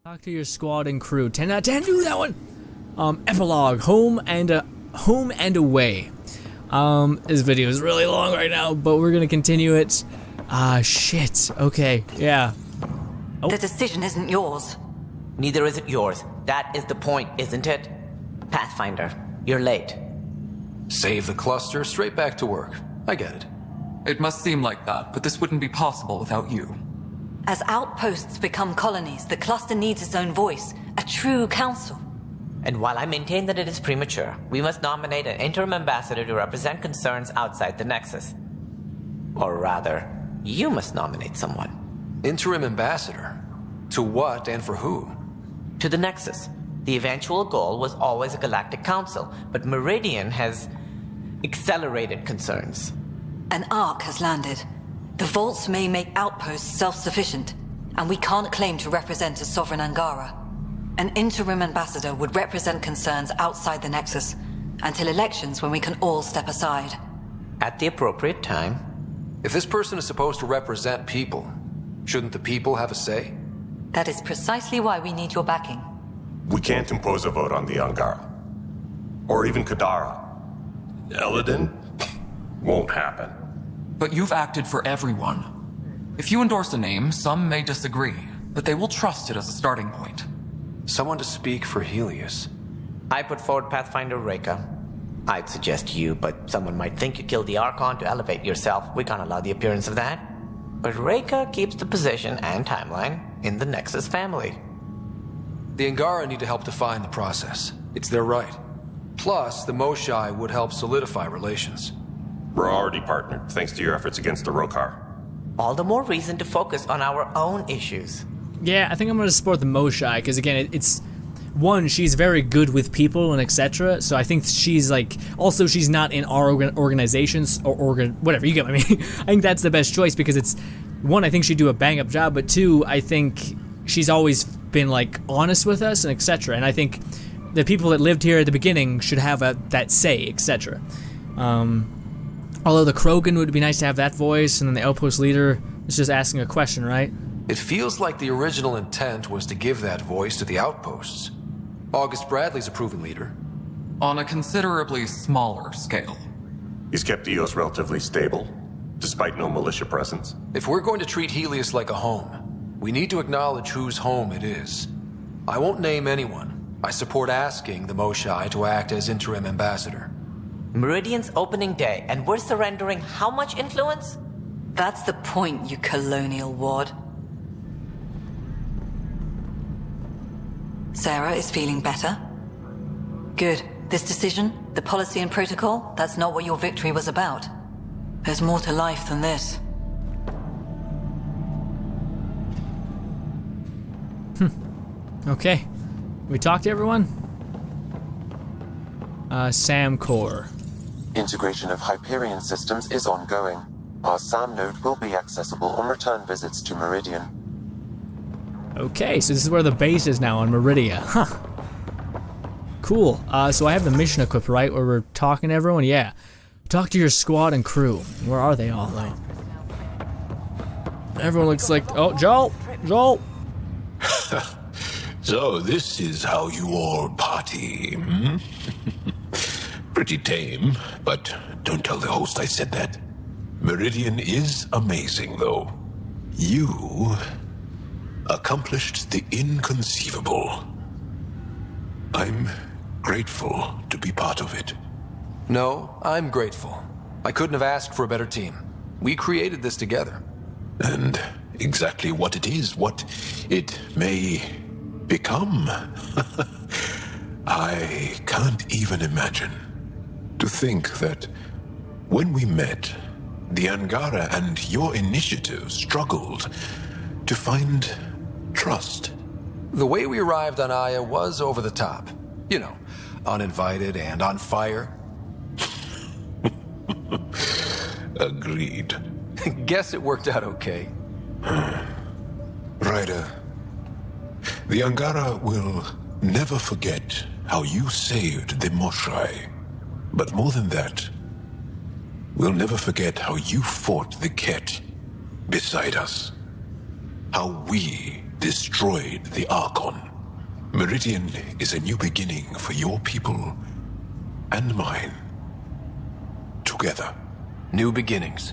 Talk to your squad and crew. 10 out of 10, do that one! Epilogue, home and away. This video is really long right now, but we're gonna continue it. Shit. Okay, yeah. Oh. The decision isn't yours. Neither is it yours. That is the point, isn't it? Pathfinder, you're late. Save the cluster, straight back to work. I get it. It must seem like that, but this wouldn't be possible without you. As outposts become colonies, the cluster needs its own voice, a true council. And while I maintain that it is premature, we must nominate an interim ambassador to represent concerns outside the Nexus. Or rather, you must nominate someone. Interim ambassador? To what and for who? To the Nexus. The eventual goal was always a galactic council, but Meridian has accelerated concerns. An ark has landed. The vaults may make outposts self-sufficient, and we can't claim to represent a sovereign Angara. An interim ambassador would represent concerns outside the Nexus, until elections when we can all step aside. At the appropriate time. If this person is supposed to represent people, shouldn't the people have a say? That is precisely why we need your backing. We can't impose a vote on the Angara. Or even Kadara. Eladin? Won't happen. But you've acted for everyone. If you endorse a name, some may disagree, but they will trust it as a starting point. Someone to speak for Helios. I put forward Pathfinder Reka. I'd suggest you, but someone might think you killed the Archon to elevate yourself. We can't allow the appearance of that. But Reka keeps the position and timeline in the Nexus family. The Angara need to help define the process. It's their right. Plus, the Moshai would help solidify relations. We're already partnered, thanks to your efforts against the Rokar. All the more reason to focus on our own issues. Yeah, I think I'm gonna support the Moshai, because again, it's... One, she's very good with people and etc. So I think she's like... Also, she's not in our organizations or whatever, you get what I mean? I think that's the best choice because it's... One, I think she'd do a bang-up job, but two, I think she's always been like honest with us and etc. And I think the people that lived here at the beginning should have that say, etc. Although the Krogan would be nice to have that voice, and then the outpost leader is just asking a question, right? It feels like the original intent was to give that voice to the outposts. August Bradley's a proven leader. On a considerably smaller scale. He's kept EOS relatively stable, despite no militia presence. If we're going to treat Helios like a home, we need to acknowledge whose home it is. I won't name anyone. I support asking the Moshai to act as interim ambassador. Meridian's opening day, and we're surrendering how much influence? That's the point, you colonial ward. Sarah is feeling better? Good. This decision, the policy and protocol, that's not what your victory was about. There's more to life than this. Okay. We talked to everyone? Sam Core. Integration of Hyperion systems is ongoing. Our SAM node will be accessible on return visits to Meridian. Okay, so this is where the base is now on Meridia. Huh. Cool. So I have the mission equipped, right? Where we're talking to everyone? Yeah. Talk to your squad and crew. Where are they all, though? Everyone looks like... Oh, Joel! Joel! So this is how you all party, hmm? Pretty tame, but don't tell the host I said that. Meridian is amazing, though. You accomplished the inconceivable. I'm grateful to be part of it. No, I'm grateful. I couldn't have asked for a better team. We created this together. And exactly what it is, what it may become, I can't even imagine. To think that when we met, the Angara and your initiative struggled to find trust. The way we arrived on Aya was over the top. You know, uninvited and on fire. Agreed. Guess it worked out okay. Ryder, the Angara will never forget how you saved the Moshai. But more than that, we'll never forget how you fought the Ket beside us. How we destroyed the Archon. Meridian is a new beginning for your people and mine. Together. New beginnings.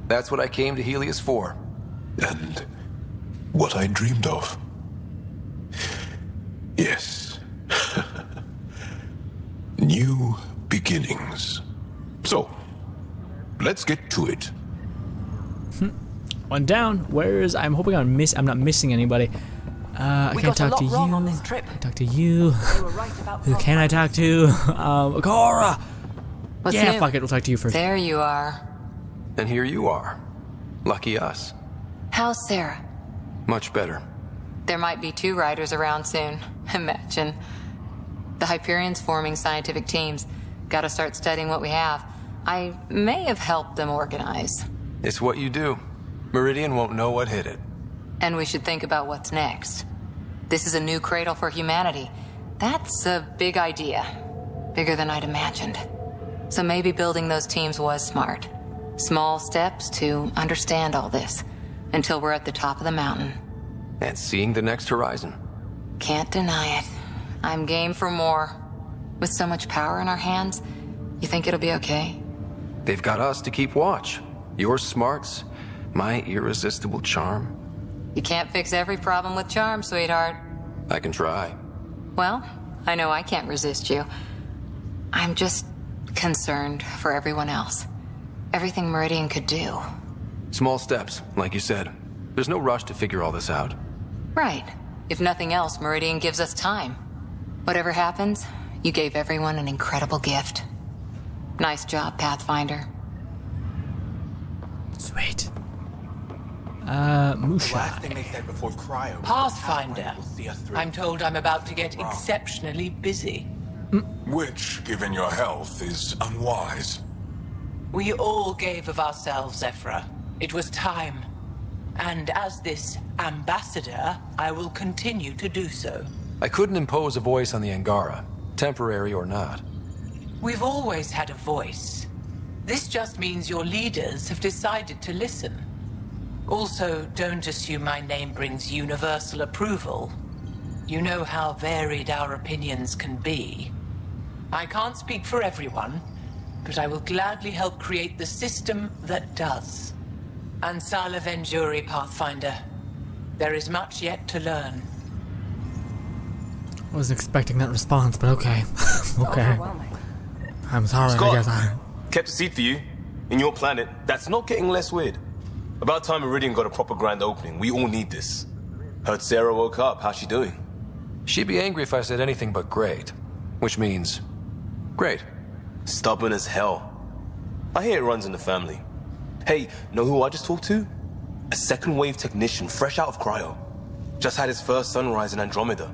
That's what I came to Helios for. And what I dreamed of. Yes. New beginnings. So, let's get to it. One down. Where is? I'm hoping I'm not missing anybody. I can't talk to you. I can talk to you. Who can I talk to? Cora. What's Yeah, new? fuck it. We'll talk to you first. There you are. And here you are. Lucky us. How's Sarah? Much better. There might be 2 riders around soon. Imagine. The Hyperion's forming scientific teams. Gotta start studying what we have. I may have helped them organize. It's what you do. Meridian won't know what hit it. And we should think about what's next. This is a new cradle for humanity. That's a big idea. Bigger than I'd imagined. So maybe building those teams was smart. Small steps to understand all this. Until we're at the top of the mountain. And seeing the next horizon. Can't deny it. I'm game for more. With so much power in our hands, you think it'll be okay? They've got us to keep watch. Your smarts, my irresistible charm. You can't fix every problem with charm, sweetheart. I can try. Well, I know I can't resist you. I'm just concerned for everyone else. Everything Meridian could do. Small steps, like you said. There's no rush to figure all this out. Right. If nothing else, Meridian gives us time. Whatever happens, you gave everyone an incredible gift. Nice job, Pathfinder. Sweet. Last Musha. thing they said before cryo. Pathfinder. Will see us through. I'm told I'm about to get exceptionally busy. Which, given your health, is unwise. We all gave of ourselves, Ephra. It was time. And as this ambassador, I will continue to do so. I couldn't impose a voice on the Angara, temporary or not. We've always had a voice. This just means your leaders have decided to listen. Also, don't assume my name brings universal approval. You know how varied our opinions can be. I can't speak for everyone, but I will gladly help create the system that does. Ansala Venjuri, Pathfinder. There is much yet to learn. I wasn't expecting that response, but okay. Okay. I'm sorry, Scott, I guess I... kept a seat for you. In your planet, that's not getting less weird. About time Meridian got a proper grand opening. We all need this. Heard Sarah woke up. How's she doing? She'd be angry if I said anything but great. Which means... great. Stubborn as hell. I hear it runs in the family. Hey, know who I just talked to? A second wave technician fresh out of cryo. Just had his first sunrise in Andromeda.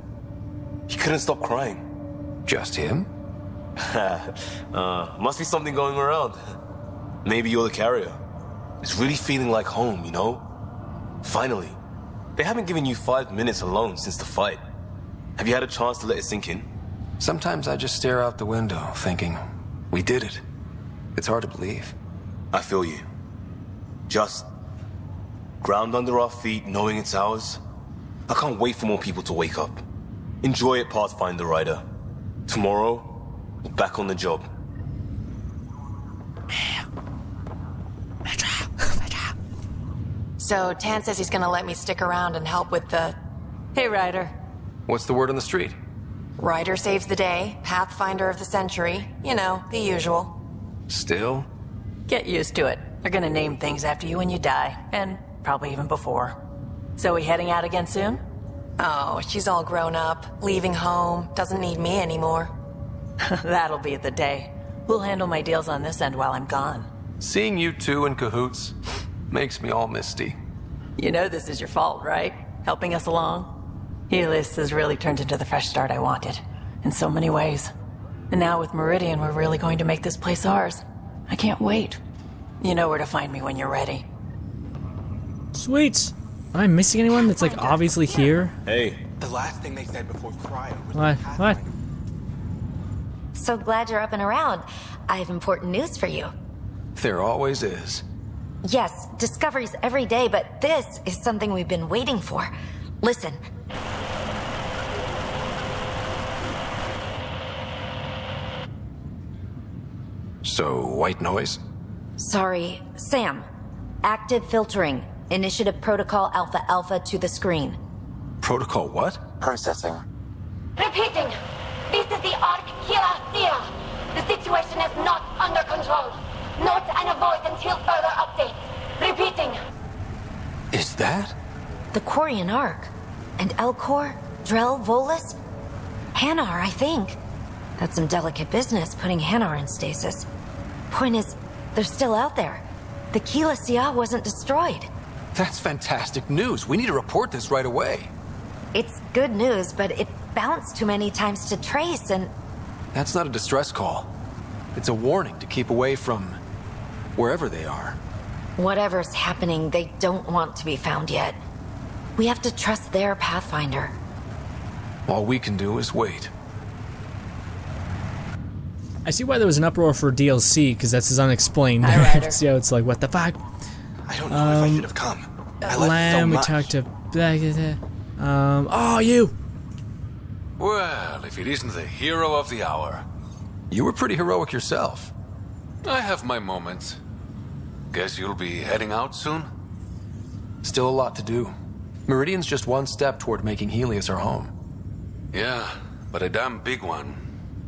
He couldn't stop crying. Just him? Must be something going around. Maybe you're the carrier. It's really feeling like home, you know? Finally. They haven't given you 5 minutes alone since the fight. Have you had a chance to let it sink in? Sometimes I just stare out the window, thinking, we did it. It's hard to believe. I feel you. Just ground under our feet, knowing it's ours. I can't wait for more people to wake up. Enjoy it, Pathfinder Rider. Tomorrow, we're back on the job. So Tan says he's gonna let me stick around and help with the... Hey, Ryder. What's the word on the street? Ryder saves the day, Pathfinder of the century. You know, the usual. Still? Get used to it. They're gonna name things after you when you die, and probably even before. So we heading out again soon? Oh, she's all grown up, leaving home, doesn't need me anymore. That'll be the day. We'll handle my deals on this end while I'm gone. Seeing you two in cahoots makes me all misty. You know this is your fault, right? Helping us along? Helios has really turned into the fresh start I wanted. In so many ways. And now with Meridian, we're really going to make this place ours. I can't wait. You know where to find me when you're ready. Sweet. Am I missing anyone that's like obviously here? Hey. The last thing they said before cryo was What? What? So glad you're up and around. I have important news for you. There always is. Yes, discoveries every day, but this is something we've been waiting for. Listen. So, white noise? Sorry, Sam. Active filtering. Initiative Protocol Alpha Alpha to the screen. Protocol what? Processing. Repeating. This is the Ark Kira. The situation is not under control. Note and avoid until further update. Repeating. Is that? The Quarian Ark. And Elcor, Drell, Volus? Hanar, I think. That's some delicate business, putting Hanar in stasis. Point is, they're still out there. The Keela Sia wasn't destroyed. That's fantastic news. We need to report this right away. It's good news, but it bounced too many times to trace, and... That's not a distress call. It's a warning to keep away from wherever they are. Whatever's happening, they don't want to be found yet. We have to trust their Pathfinder. All we can do is wait. I see why there was an uproar for DLC, because that's as unexplained. Hi, Ryder. See how it's like, what the fuck? I don't know if I should have come. I left Lamb, so we much. talked to... oh, you! Well, if it isn't the hero of the hour. You were pretty heroic yourself. I have my moments. Guess you'll be heading out soon? Still a lot to do. Meridian's just one step toward making Helios our home. Yeah, but a damn big one.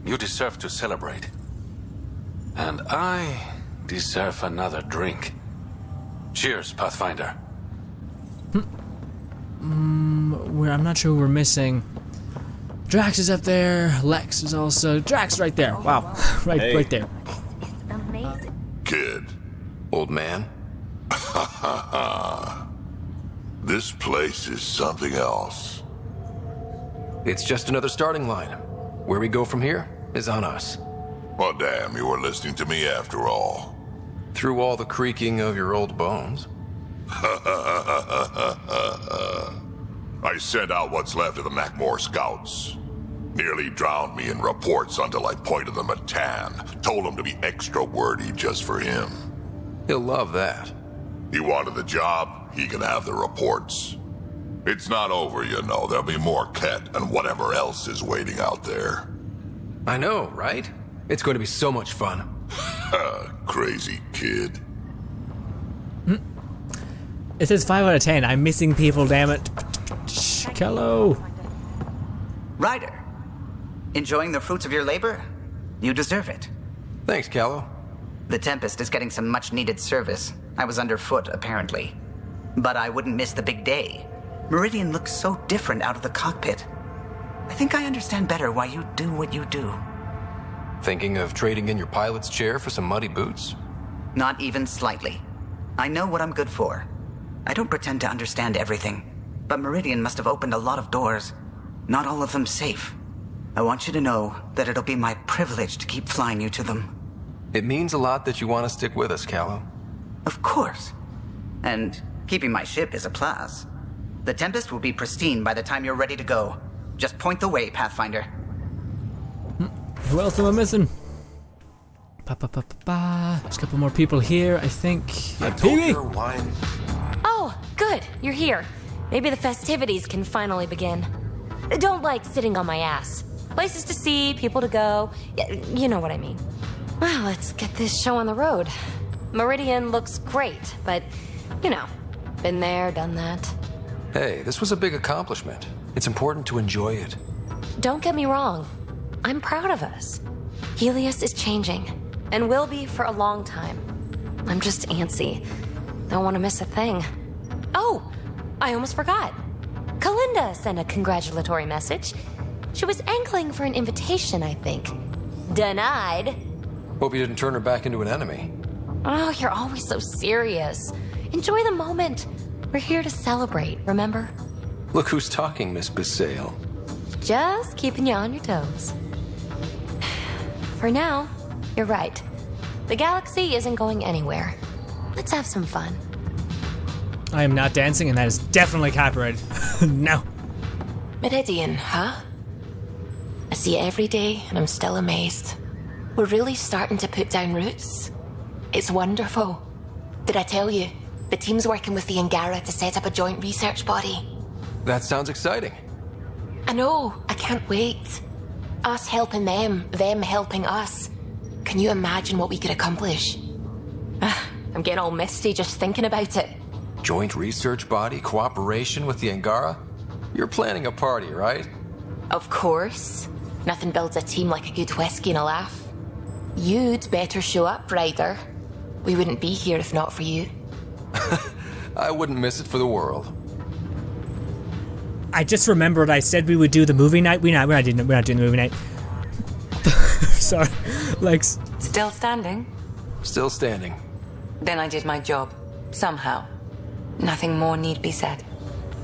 You deserve to celebrate. And I deserve another drink. Cheers, Pathfinder. I'm not sure who we're missing. Drax is up there. Lex is also... Drax right there. Wow. right there. Amazing. Kid. Old man. This place is something else. It's just another starting line. Where we go from here is on us. Well, damn, you were listening to me after all. Through all the creaking of your old bones. I sent out what's left of the Macmore scouts. Nearly drowned me in reports until I pointed them at Tan. Told him to be extra wordy just for him. He'll love that. He wanted the job, he can have the reports. It's not over, you know. There'll be more Ket and whatever else is waiting out there. I know, right? It's going to be so much fun. Crazy kid. It says 5 out of 10. I'm missing people, damn it. Hello. Ryder, enjoying the fruits of your labor? You deserve it. Thanks, Callow. The Tempest is getting some much-needed service. I was underfoot, apparently. But I wouldn't miss the big day. Meridian looks so different out of the cockpit. I think I understand better why you do what you do. Thinking of trading in your pilot's chair for some muddy boots? Not even slightly. I know what I'm good for. I don't pretend to understand everything, but Meridian must have opened a lot of doors. Not all of them safe. I want you to know that it'll be my privilege to keep flying you to them. It means a lot that you want to stick with us, Callow. Of course. And keeping my ship is a plus. The Tempest will be pristine by the time you're ready to go. Just point the way, Pathfinder. Who else am I missing? There's a couple more people here, I think. Yeah, Pee-wee! Oh, good. You're here. Maybe the festivities can finally begin. Don't like sitting on my ass. Places to see, people to go. You know what I mean. Well, let's get this show on the road. Meridian looks great, but, you know, been there, done that. Hey, this was a big accomplishment. It's important to enjoy it. Don't get me wrong. I'm proud of us. Helios is changing, and will be for a long time. I'm just antsy. Don't want to miss a thing. Oh, I almost forgot. Kalinda sent a congratulatory message. She was angling for an invitation, I think. Denied. Hope you didn't turn her back into an enemy. Oh, you're always so serious. Enjoy the moment. We're here to celebrate, remember? Look who's talking, Miss Bissale. Just keeping you on your toes. For now, you're right. The galaxy isn't going anywhere. Let's have some fun. I am not dancing, and that is definitely copyrighted. No. Meridian, huh? I see it every day, and I'm still amazed. We're really starting to put down roots. It's wonderful. Did I tell you? The team's working with the Angara to set up a joint research body. That sounds exciting. I know, I can't wait. Us helping them helping us. Can you imagine what we could accomplish? I'm getting all misty just thinking about it. Joint research body, cooperation with the Angara? You're planning a party, right? Of course. Nothing builds a team like a good whiskey and a laugh. You'd better show up, Ryder. We wouldn't be here if not for you. I wouldn't miss it for the world. I just remembered I said we would do the movie night. We're not doing the movie night. Sorry, Lex. Still standing? Still standing. Then I did my job. Somehow. Nothing more need be said.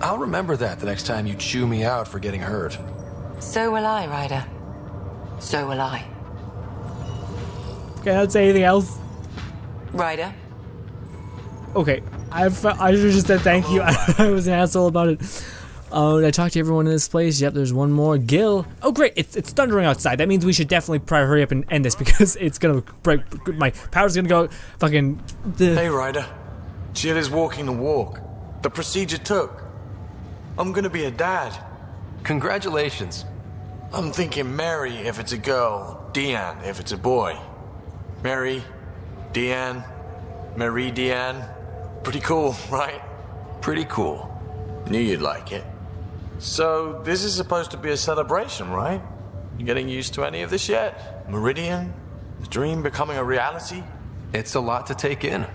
I'll remember that the next time you chew me out for getting hurt. So will I, Ryder. So will I. Can I say anything else? Ryder? Okay, I should have just said thank you. I was an asshole about it. I talked to everyone in this place. Yep, there's one more. Gil. Oh, great. It's thundering outside. That means we should definitely probably hurry up and end this because it's gonna break. My power's gonna go fucking. Hey, Ryder. Jill is walking the walk. The procedure took. I'm gonna be a dad. Congratulations. I'm thinking Mary if it's a girl, Deanne if it's a boy. Mary, Deanne, Marie Deanne. Pretty cool, right? Pretty cool. Knew you'd like it. So, this is supposed to be a celebration, right? You getting used to any of this yet? Meridian? The dream becoming a reality? It's a lot to take in.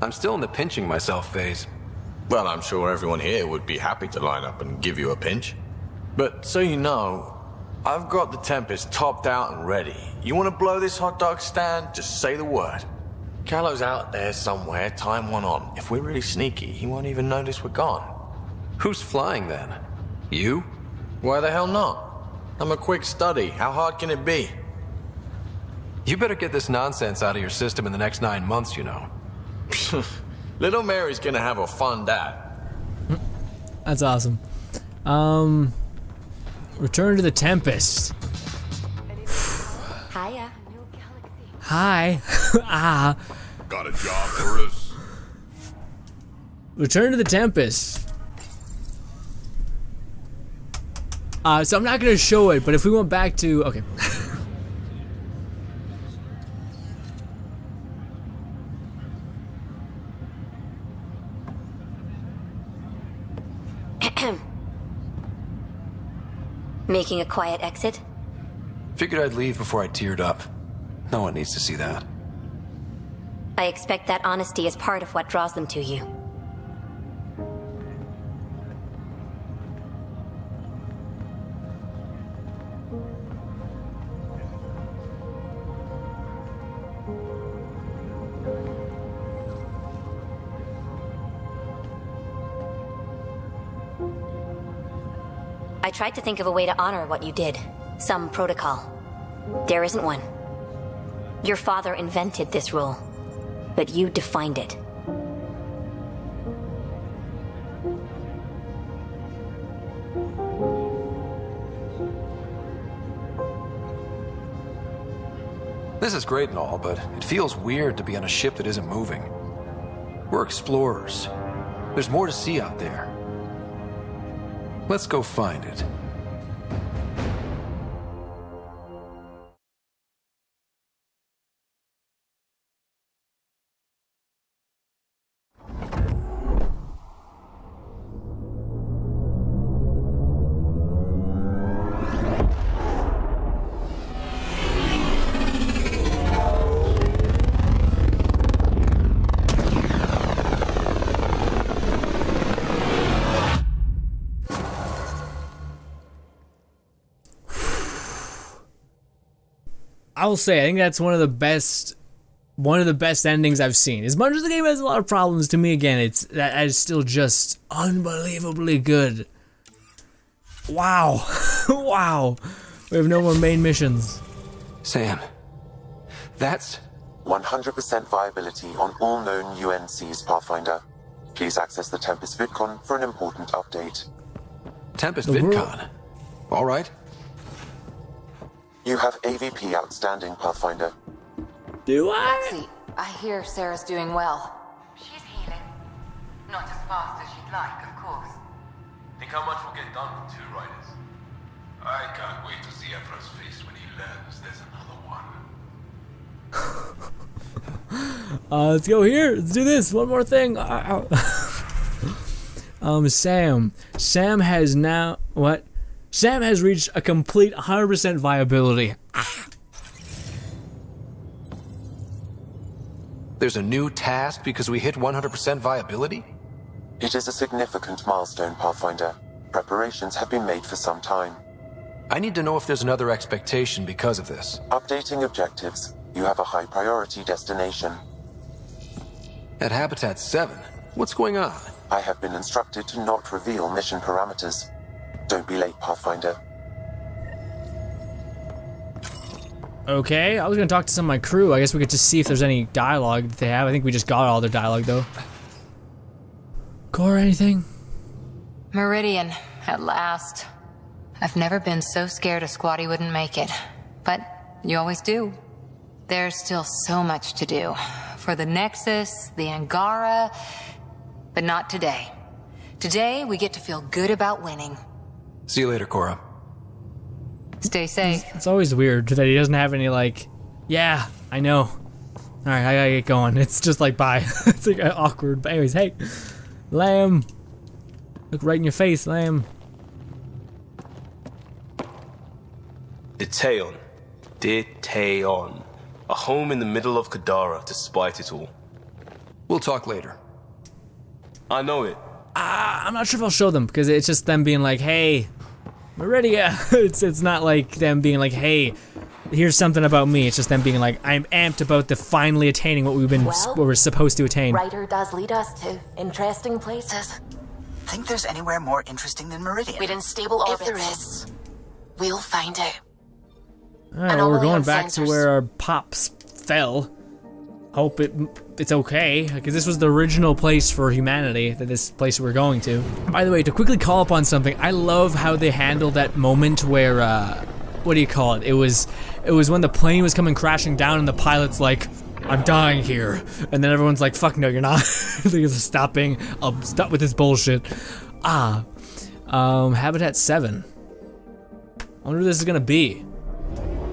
I'm still in the pinching myself phase. Well, I'm sure everyone here would be happy to line up and give you a pinch. But so you know, I've got the Tempest topped out and ready. You want to blow this hot dog stand? Just say the word. Callow's out there somewhere, time one on. If we're really sneaky, he won't even notice we're gone. Who's flying then? You? Why the hell not? I'm a quick study. How hard can it be? You better get this nonsense out of your system in the next 9 months, you know. Little Mary's gonna have a fun dad. That's awesome. Return to the Tempest. Hiya. Hi. Got a job for us? Return to the Tempest. So I'm not gonna show it, but if we went back to okay. Making a quiet exit? Figured I'd leave before I teared up. No one needs to see that. I expect that honesty is part of what draws them to you. I tried to think of a way to honor what you did. Some protocol. There isn't one. Your father invented this rule, but you defined it. This is great and all, but it feels weird to be on a ship that isn't moving. We're explorers. There's more to see out there. Let's go find it. I will say, I think that's one of the best endings I've seen. As much as the game has a lot of problems, to me, again, that is still just unbelievably good. Wow. Wow. We have no more main missions. Sam, that's 100% viability on all known UNCs, Pathfinder. Please access the Tempest VidCon for an important update. Tempest VidCon? All right. You have AVP outstanding, Pathfinder. Do I? See, I hear Sarah's doing well. She's healing. Not as fast as she'd like, of course. Think how much we'll get done with 2 riders? I can't wait to see Efra's face when he learns there's another one. Let's go here. Let's do this. One more thing. Sam has now what? Sam has reached a complete 100% viability. There's a new task because we hit 100% viability? It is a significant milestone, Pathfinder. Preparations have been made for some time. I need to know if there's another expectation because of this. Updating objectives. You have a high priority destination. At Habitat 7, what's going on? I have been instructed to not reveal mission parameters. Don't be late, Pathfinder. Okay, I was gonna talk to some of my crew. I guess we could just see if there's any dialogue that they have. I think we just got all their dialogue though. Core, anything? Meridian, at last. I've never been so scared a squatty wouldn't make it, but you always do. There's still so much to do. For the Nexus, the Angara, but not today. Today, we get to feel good about winning. See you later, Cora. Stay safe. It's always weird that he doesn't have any like, yeah, I know. Alright, I gotta get going. It's just like, bye. It's like awkward. But anyways, hey, Lamb. Look right in your face, Lamb. Detaeon. Detaeon. A home in the middle of Kadara, despite it all. We'll talk later. I know it. I'm not sure if I'll show them because it's just them being like, hey, Meridia. It's not like them being like, hey, here's something about me. It's just them being like, I'm amped about the finally attaining what we're supposed to attain. Ryder does lead us to interesting places. Think there's anywhere more interesting than Meridian? We're in stable orbits. If there is, we'll find out. Alright, well, we're going back to where our pops fell. Hope it's okay, because this was the original place for humanity, this place we're going to. By the way, to quickly call upon something, I love how they handle that moment where, what do you call it? It was when the plane was coming crashing down and the pilot's like, I'm dying here. And then everyone's like, fuck no, you're not. Stopping, I'll stop with this bullshit. Habitat 7. I wonder what this is gonna be.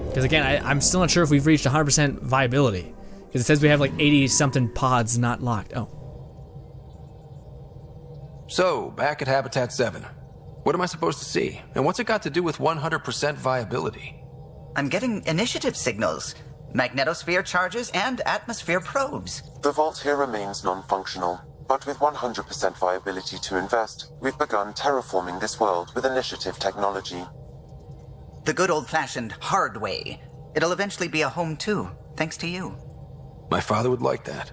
Because again, I'm still not sure if we've reached 100% viability. Because it says we have like 80-something pods not locked. Oh. So, back at Habitat 7. What am I supposed to see? And what's it got to do with 100% viability? I'm getting initiative signals, magnetosphere charges, and atmosphere probes. The vault here remains non-functional, but with 100% viability to invest, we've begun terraforming this world with initiative technology. The good old-fashioned hard way. It'll eventually be a home too, thanks to you. My father would like that.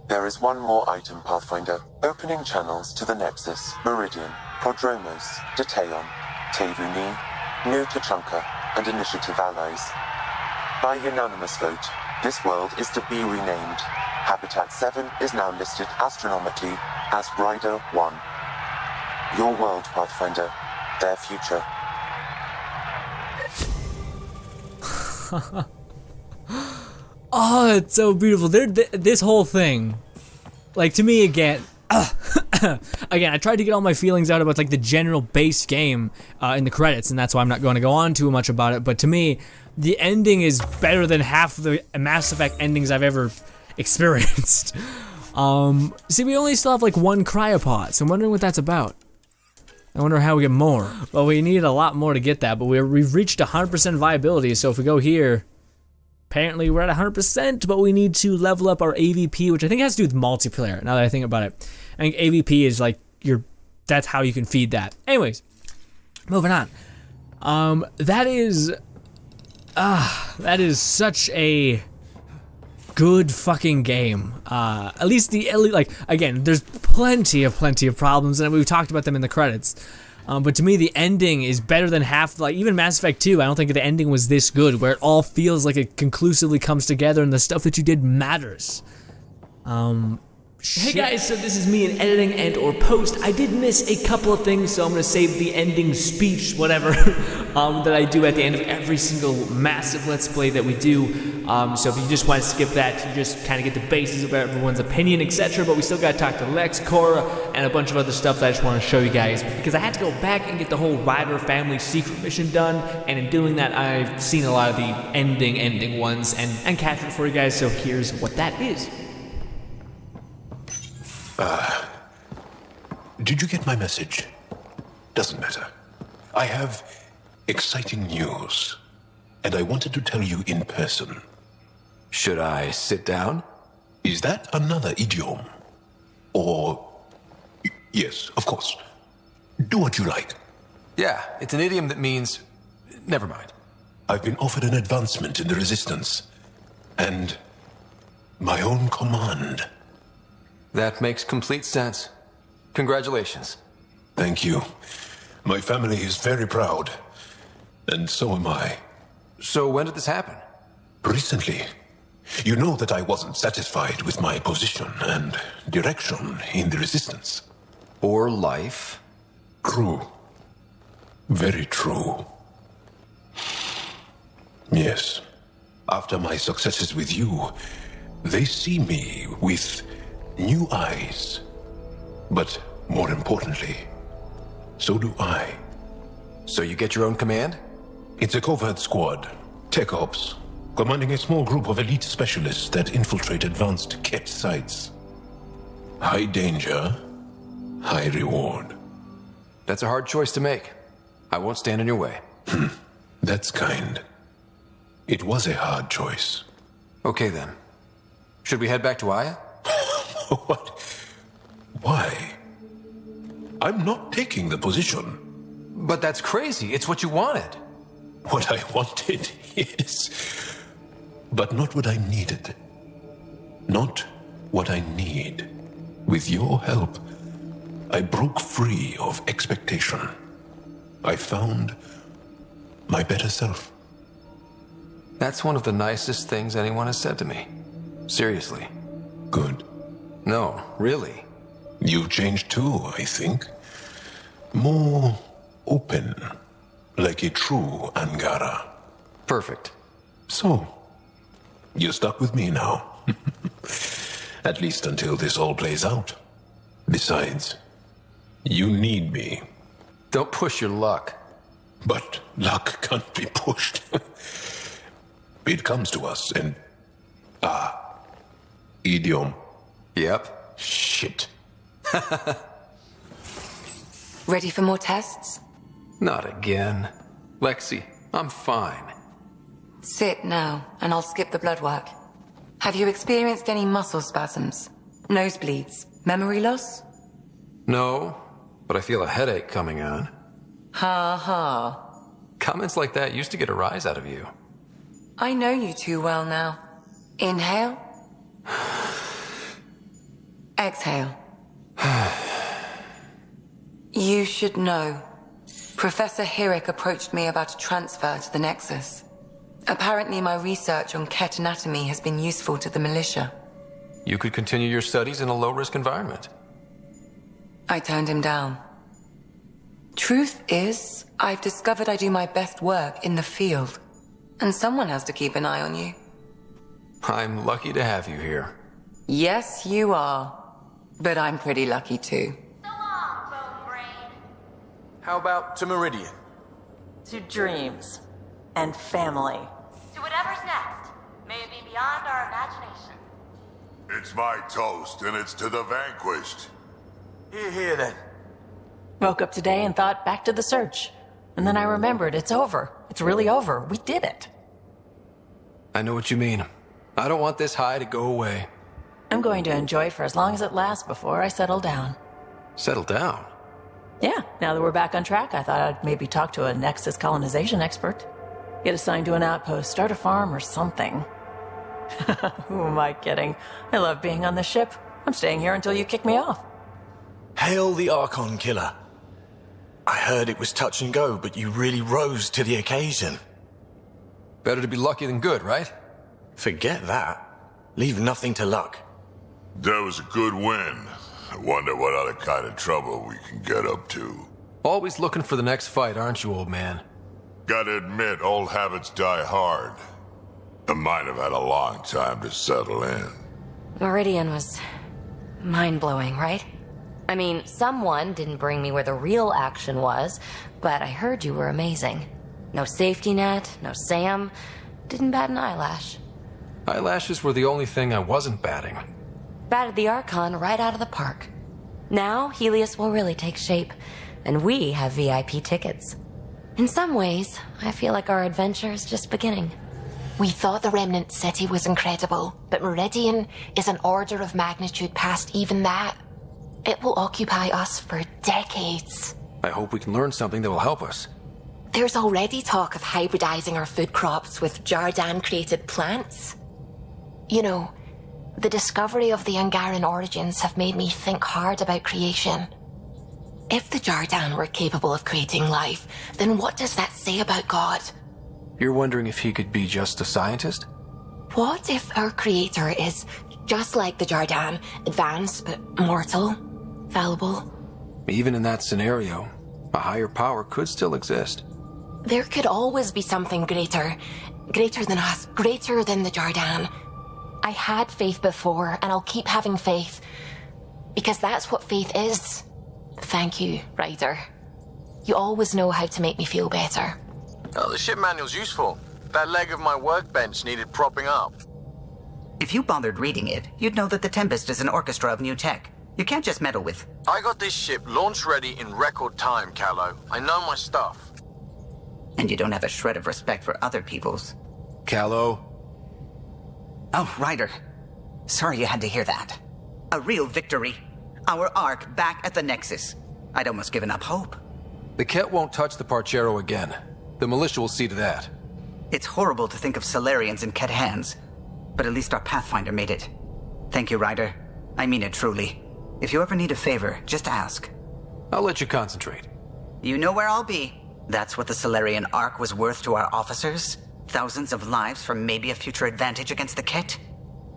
There is one more item, Pathfinder. Opening channels to the Nexus, Meridian, Prodromos, Detaeon, Tevuni, New Tachanka, and Initiative allies. By unanimous vote, this world is to be renamed. Habitat 7 is now listed astronomically as Rider 1. Your world, Pathfinder. Their future. Oh, it's so beautiful. This whole thing, like, to me again, again, I tried to get all my feelings out about like the general base game in the credits, and that's why I'm not going to go on too much about it. But to me, the ending is better than half of the Mass Effect endings I've ever experienced. See, we only still have like one cryopod, so I'm wondering what that's about. I wonder how we get more. Well, we need a lot more to get that, but we've reached 100% viability, so if we go here, apparently we're at 100%, but we need to level up our AVP, which I think has to do with multiplayer, now that I think about it. I think AVP is like that's how you can feed that. Anyways, moving on. That is such a good fucking game. At least like, again, there's plenty of problems, and we've talked about them in the credits. But to me, the ending is better than half, like, even Mass Effect 2, I don't think the ending was this good, where it all feels like it conclusively comes together and the stuff that you did matters. Hey guys, so this is me in editing and or post. I did miss a couple of things, so I'm going to save the ending speech, whatever, that I do at the end of every single massive Let's Play that we do. So if you just want to skip that, you just kind of get the basis of everyone's opinion, etc. But we still got to talk to Lex, Cora, and a bunch of other stuff that I just want to show you guys. Because I had to go back and get the whole Ryder family secret mission done, and in doing that, I've seen a lot of the ending ones and captured for you guys, so here's what that is. Did you get my message? Doesn't matter. I have exciting news, and I wanted to tell you in person. Should I sit down? Is that another idiom? Or... Yes, of course. Do what you like. Yeah, it's an idiom that means... Never mind. I've been offered an advancement in the Resistance, and my own command. That makes complete sense. Congratulations. Thank you. My family is very proud, and so am I. So when did this happen? Recently. You know that I wasn't satisfied with my position and direction in the Resistance. Or life. True. Very true. Yes. After my successes with you, they see me with new eyes. But more importantly, so do I. So you get your own command? It's a covert squad, Tech Ops, commanding a small group of elite specialists that infiltrate advanced Ket sites. High danger, high reward. That's a hard choice to make. I won't stand in your way. That's kind. It was a hard choice. Okay then. Should we head back to Aya? What? Why? I'm not taking the position. But that's crazy. It's what you wanted. What I wanted, yes. But not what I needed. Not what I need. With your help, I broke free of expectation. I found my better self. That's one of the nicest things anyone has said to me. Seriously. Good. No, really. You've changed too, I think. More open, like a true Angara. Perfect. So, you're stuck with me now. At least until this all plays out. Besides, you need me. Don't push your luck. But luck can't be pushed. It comes to us and... idiom. Yep. Shit. Ready for more tests? Not again. Lexi, I'm fine. Sit now, and I'll skip the blood work. Have you experienced any muscle spasms? Nosebleeds? Memory loss? No, but I feel a headache coming on. Ha ha. Comments like that used to get a rise out of you. I know you too well now. Inhale. Exhale. You should know. Professor Hirik approached me about a transfer to the Nexus. Apparently my research on Ket anatomy has been useful to the militia. You could continue your studies in a low-risk environment. I turned him down. Truth is, I've discovered I do my best work in the field. And someone has to keep an eye on you. I'm lucky to have you here. Yes, you are. But I'm pretty lucky too. How about to Meridian? To dreams. And family. To whatever's next. May it be beyond our imagination. It's my toast, and it's to the vanquished. Here then. Woke up today and thought back to the search. And then I remembered it's over. It's really over. We did it. I know what you mean. I don't want this high to go away. I'm going to enjoy it for as long as it lasts before I settle down. Settle down? Yeah, now that we're back on track, I thought I'd maybe talk to a Nexus colonization expert. Get assigned to an outpost, start a farm or something. Who am I kidding? I love being on the ship. I'm staying here until you kick me off. Hail the Archon Killer. I heard it was touch and go, but you really rose to the occasion. Better to be lucky than good, right? Forget that. Leave nothing to luck. That was a good win. I wonder what other kind of trouble we can get up to. Always looking for the next fight, aren't you, old man? Gotta admit, old habits die hard. And mine have had a long time to settle in. Meridian was mind-blowing, right? I mean, someone didn't bring me where the real action was, but I heard you were amazing. No safety net, no Sam, didn't bat an eyelash. Eyelashes were the only thing I wasn't batting. Batted the Archon right out of the park. Now, Helios will really take shape, and we have VIP tickets. In some ways, I feel like our adventure is just beginning. We thought the Remnant City was incredible, but Meridian is an order of magnitude past even that. It will occupy us for decades. I hope we can learn something that will help us. There's already talk of hybridizing our food crops with Jardan-created plants. You know, the discovery of the Angaran origins have made me think hard about creation. If the Jardan were capable of creating life, then what does that say about God? You're wondering if he could be just a scientist? What if our creator is just like the Jardan, advanced but mortal, fallible? Even in that scenario, a higher power could still exist. There could always be something greater. Greater than us, greater than the Jardan. I had faith before, and I'll keep having faith. Because that's what faith is. Thank you, Ryder. You always know how to make me feel better. Oh, the ship manual's useful. That leg of my workbench needed propping up. If you bothered reading it, you'd know that the Tempest is an orchestra of new tech. You can't just meddle with... I got this ship launch ready in record time, Callow. I know my stuff. And you don't have a shred of respect for other people's. Callow. Oh, Ryder. Sorry you had to hear that. A real victory. Our Ark back at the Nexus. I'd almost given up hope. The Ket won't touch the Parchero again. The militia will see to that. It's horrible to think of Solarians in Ket hands, but at least our Pathfinder made it. Thank you, Ryder. I mean it truly. If you ever need a favor, just ask. I'll let you concentrate. You know where I'll be. That's what the Solarian Ark was worth to our officers. Thousands of lives for maybe a future advantage against the Ket.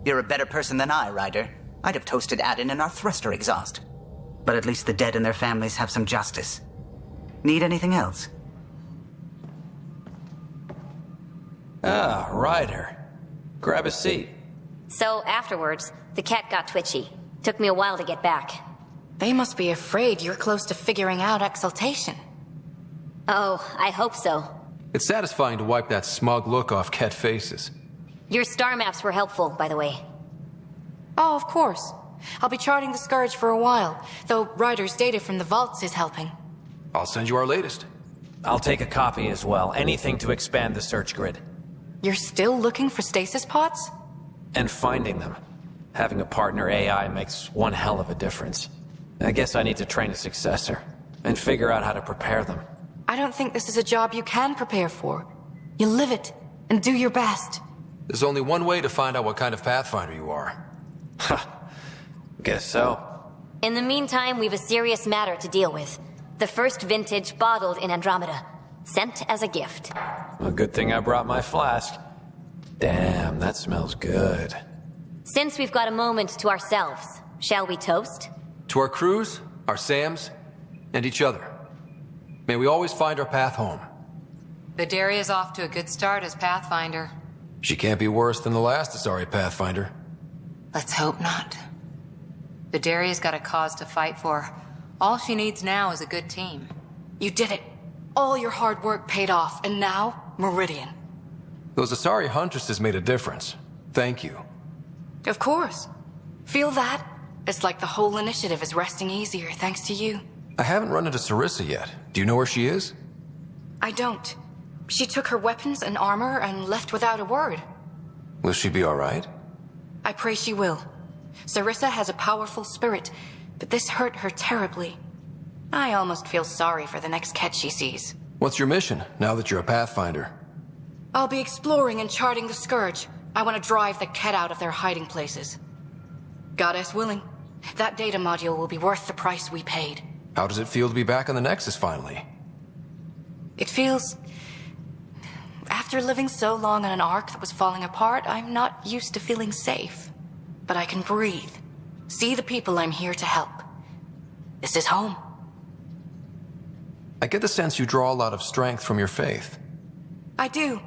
You're a better person than I, Ryder. I'd have toasted Adin in our thruster exhaust. But at least the dead and their families have some justice. Need anything else? Ah, Ryder. Grab a seat. So afterwards, the cat got twitchy. Took me a while to get back. They must be afraid you're close to figuring out exaltation. Oh, I hope so. It's satisfying to wipe that smug look off Ket faces. Your star maps were helpful, by the way. Oh, of course. I'll be charting the Scourge for a while, though Ryder's data from the vaults is helping. I'll send you our latest. I'll take a copy as well. Anything to expand the search grid. You're still looking for stasis pods? And finding them. Having a partner AI makes one hell of a difference. I guess I need to train a successor, and figure out how to prepare them. I don't think this is a job you can prepare for. You live it, and do your best. There's only one way to find out what kind of Pathfinder you are. Guess so. In the meantime, we've a serious matter to deal with. The first vintage bottled in Andromeda. Sent as a gift. A good thing I brought my flask. Damn, that smells good. Since we've got a moment to ourselves, shall we toast? To our crews, our Sams, and each other. May we always find our path home. Vidaria's off to a good start as Pathfinder. She can't be worse than the last Asari Pathfinder. Let's hope not. Vidaria's got a cause to fight for. All she needs now is a good team. You did it. All your hard work paid off, and now, Meridian. Those Asari Huntresses made a difference. Thank you. Of course. Feel that? It's like the whole initiative is resting easier thanks to you. I haven't run into Sarissa yet. Do you know where she is? I don't. She took her weapons and armor and left without a word. Will she be alright? I pray she will. Sarissa has a powerful spirit, but this hurt her terribly. I almost feel sorry for the next Ket she sees. What's your mission, now that you're a Pathfinder? I'll be exploring and charting the Scourge. I want to drive the Ket out of their hiding places. Goddess willing, that data module will be worth the price we paid. How does it feel to be back on the Nexus finally? It feels... After living so long on an Ark that was falling apart, I'm not used to feeling safe. But I can breathe. See the people I'm here to help. This is home. I get the sense you draw a lot of strength from your faith. I do.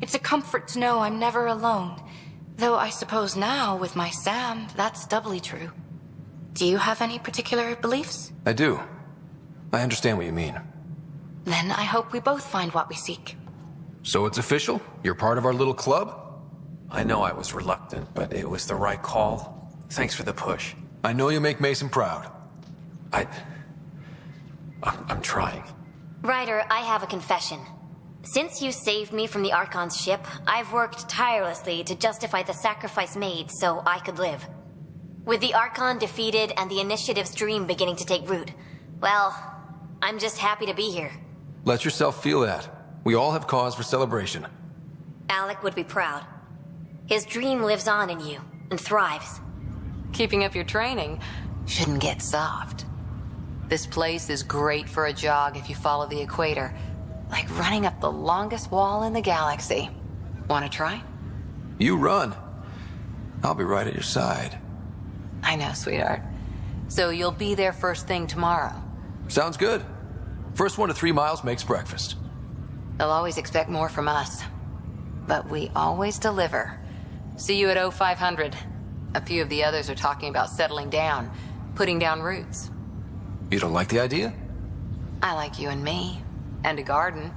It's a comfort to know I'm never alone. Though I suppose now, with my Sam, that's doubly true. Do you have any particular beliefs? I do. I understand what you mean. Then I hope we both find what we seek. So it's official? You're part of our little club? I know I was reluctant, but it was the right call. Thanks for the push. I know you make Mason proud. I'm trying. Ryder, I have a confession. Since you saved me from the Archon's ship, I've worked tirelessly to justify the sacrifice made so I could live. With the Archon defeated and the Initiative's dream beginning to take root, well, I'm just happy to be here. Let yourself feel that. We all have cause for celebration. Alec would be proud. His dream lives on in you, and thrives. Keeping up your training shouldn't get soft. This place is great for a jog if you follow the equator. Like running up the longest wall in the galaxy. Wanna try? You run. I'll be right at your side. I know, sweetheart. So you'll be there first thing tomorrow. Sounds good. First 1 to 3 miles makes breakfast. They'll always expect more from us. But we always deliver. See you at 0500. A few of the others are talking about settling down, putting down roots. You don't like the idea? I like you and me, and a garden.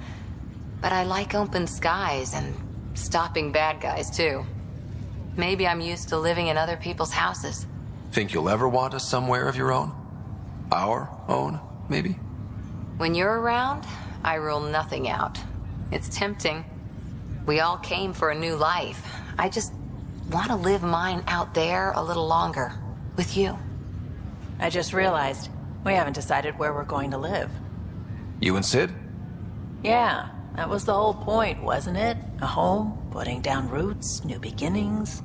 But I like open skies and stopping bad guys too. Maybe I'm used to living in other people's houses. Think you'll ever want us somewhere of your own? Our own, maybe? When you're around, I rule nothing out. It's tempting. We all came for a new life. I just want to live mine out there a little longer. With you. I just realized we haven't decided where we're going to live. You and Sid? Yeah, that was the whole point, wasn't it? A home, putting down roots, new beginnings.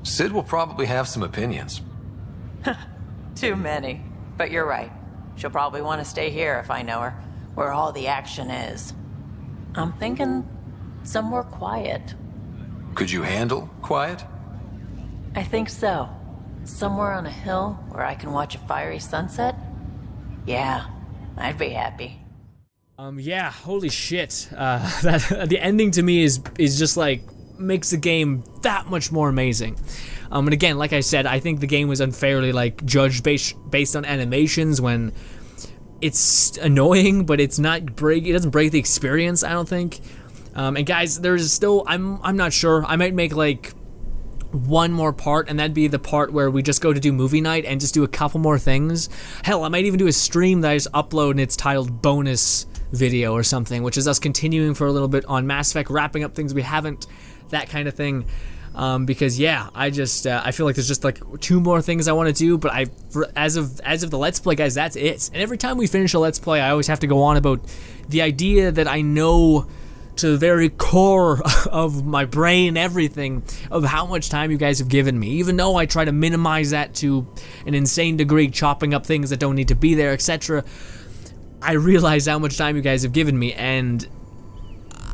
Sid will probably have some opinions. Too many. But you're right. She'll probably want to stay here if I know her, where all the action is. I'm thinking somewhere quiet. Could you handle quiet? I think so. Somewhere on a hill where I can watch a fiery sunset? Yeah, I'd be happy. Yeah, holy shit. That the ending to me is just like makes the game that much more amazing. And again, like I said, I think the game was unfairly like judged based on animations when it's annoying, but it's not it doesn't break the experience, I don't think. And guys, there's still I'm not sure. I might make like one more part, and that'd be the part where we just go to do movie night and just do a couple more things. Hell, I might even do a stream that I just upload and it's titled bonus video or something, which is us continuing for a little bit on Mass Effect, wrapping up things we haven't, that kind of thing. Because yeah, I feel like there's just like 2 more things I want to do, but as of the Let's Play, guys, that's it. And every time we finish a Let's Play, I always have to go on about the idea that I know to the very core of my brain, everything, of how much time you guys have given me. Even though I try to minimize that to an insane degree, chopping up things that don't need to be there, etc., I realize how much time you guys have given me, and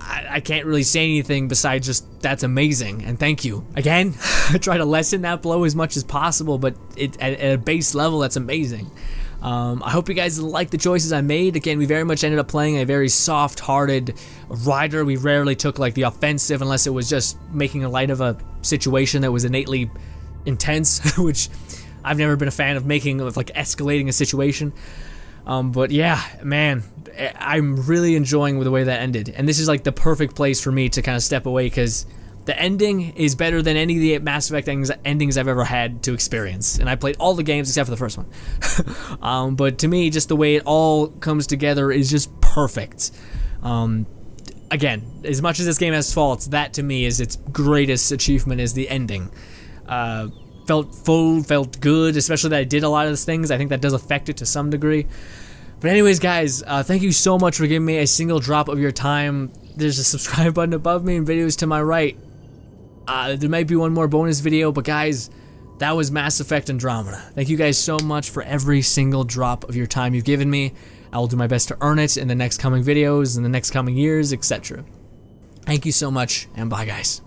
I can't really say anything besides just, that's amazing, and thank you. Again, I try to lessen that blow as much as possible, but at a base level, that's amazing. I hope you guys like the choices I made. Again, we very much ended up playing a very soft-hearted Ryder. We rarely took like the offensive unless it was just making a light of a situation that was innately intense, which I've never been a fan of making, of like escalating a situation. But yeah, man, I'm really enjoying the way that ended. And this is like the perfect place for me to kind of step away, because the ending is better than any of the Mass Effect endings I've ever had to experience. And I played all the games except for the first one. But to me, just the way it all comes together is just perfect. Again, as much as this game has faults, that to me is its greatest achievement, is the ending. Felt full, felt good, especially that I did a lot of those things. I think that does affect it to some degree. But anyways, guys, thank you so much for giving me a single drop of your time. There's a subscribe button above me and videos to my right. There might be one more bonus video, but guys, that was Mass Effect Andromeda. Thank you guys so much for every single drop of your time you've given me. I will do my best to earn it in the next coming videos, in the next coming years, etc. Thank you so much, and bye, guys.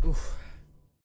Oof.